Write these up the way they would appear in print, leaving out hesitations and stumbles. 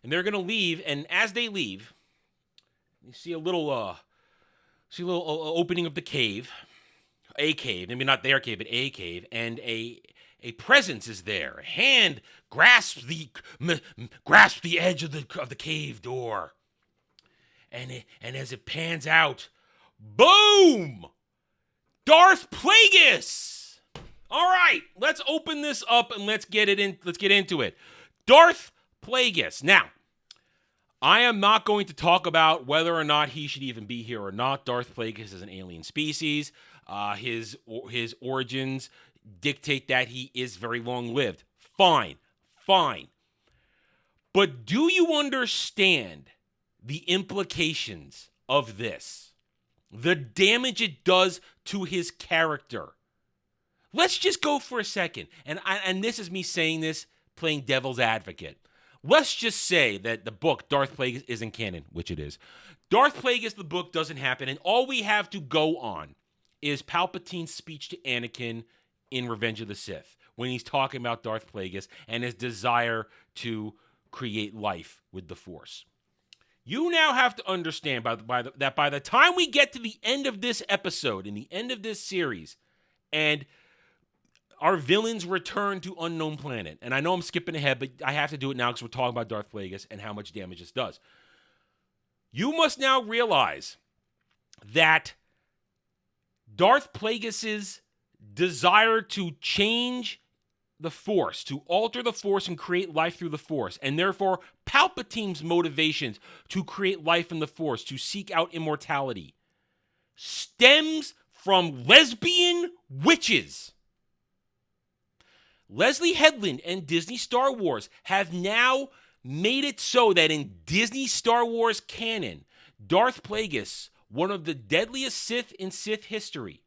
and they're going to leave. And as they leave, you see a little opening of the cave, a cave. Maybe not their cave, but a cave, and a presence is there. A hand grasps the edge of the cave door, and as it pans out, boom! Darth Plagueis. All right, let's open this up and let's get into it. Darth Plagueis. Now, I am not going to talk about whether or not he should even be here or not. Darth Plagueis is an alien species. His origins dictate that he is very long-lived. Fine. But do you understand the implications of this? The damage it does to his character. Let's just go for a second. And this is me saying this, playing devil's advocate. Let's just say that the book, Darth Plagueis, isn't canon, which it is. Darth Plagueis, the book, doesn't happen, and all we have to go on is Palpatine's speech to Anakin in Revenge of the Sith, when he's talking about Darth Plagueis and his desire to create life with the Force. You now have to understand that by the time we get to the end of this episode, in the end of this series, and our villains return to Unknown Planet, and I know I'm skipping ahead, but I have to do it now because we're talking about Darth Plagueis and how much damage this does. You must now realize that Darth Plagueis' desire to change the Force, to alter the Force and create life through the Force, and therefore Palpatine's motivations to create life in the Force, to seek out immortality, stems from lesbian witches. Leslie Headland and Disney Star Wars have now made it so that in Disney Star Wars canon, Darth Plagueis, one of the deadliest Sith in Sith history,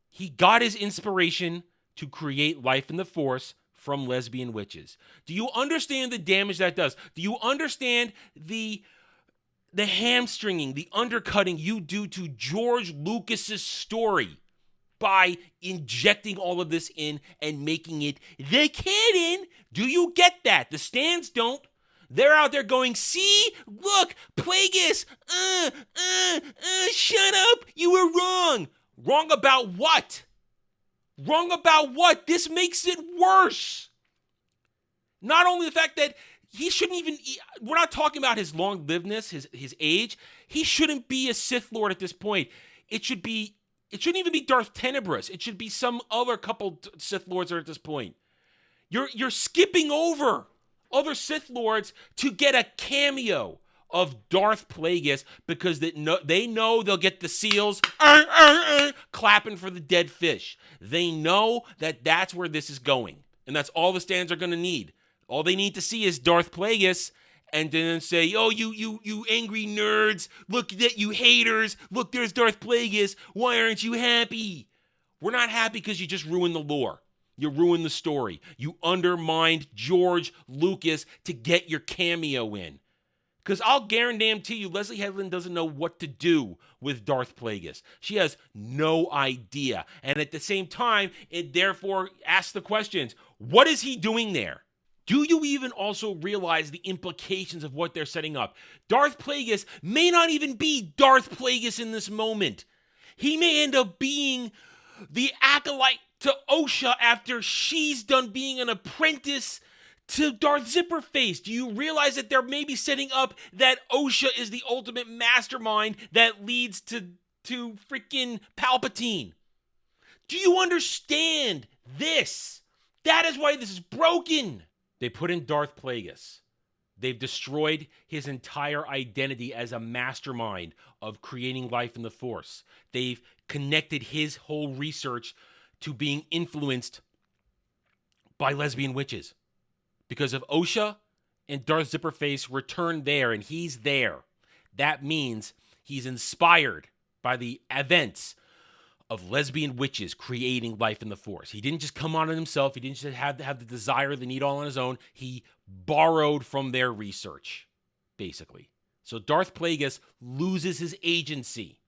he got his inspiration to create life in the Force from lesbian witches. Do you understand the damage that does? Do you understand the hamstringing, the undercutting you do to George Lucas's story by injecting all of this in and making it the canon? Do you get that? The stands don't. They're out there going, see, look, Plagueis, shut up, you were wrong. Wrong about what? Wrong about what? This makes it worse. Not only the fact that he shouldn't even, we're not talking about his long-livedness, his age. He shouldn't be a Sith Lord at this point. It shouldn't even be Darth Tenebris. It should be some other couple Sith Lords at this point. You're skipping over other Sith Lords to get a cameo of Darth Plagueis because they know they'll get the seals clapping for the dead fish. They know that that's where this is going, and that's all the stands are going to need. All they need to see is Darth Plagueis, and then say, "Oh, you angry nerds! Look at you haters! Look, there's Darth Plagueis. Why aren't you happy?" We're not happy because you just ruined the lore. You ruined the story. You undermined George Lucas to get your cameo in. Because I'll guarantee you, Leslie Headland doesn't know what to do with Darth Plagueis. She has no idea. And at the same time, it therefore asks the questions, what is he doing there? Do you even also realize the implications of what they're setting up? Darth Plagueis may not even be Darth Plagueis in this moment. He may end up being the acolyte to Osha after she's done being an apprentice to Darth Zipperface. Do you realize that they're maybe setting up that Osha is the ultimate mastermind that leads to freaking Palpatine? Do you understand this? That is why this is broken. They put in Darth Plagueis. They've destroyed his entire identity as a mastermind of creating life in the Force. They've connected his whole research to being influenced by lesbian witches. Because if Osha and Darth Zipperface return there and he's there, that means he's inspired by the events of lesbian witches creating life in the Force. He didn't just come on it himself. He didn't just have the desire, the need all on his own. He borrowed from their research, basically. So Darth Plagueis loses his agency.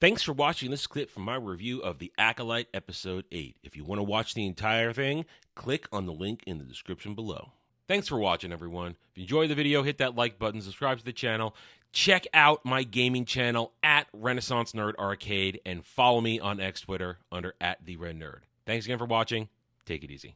Thanks for watching this clip from my review of The Acolyte Episode 8. If you want to watch the entire thing, click on the link in the description below. Thanks for watching, everyone. If you enjoyed the video, hit that like button, subscribe to the channel, check out my gaming channel at Renaissance Nerd Arcade, and follow me on X Twitter under @TheRedNerd. Thanks again for watching. Take it easy.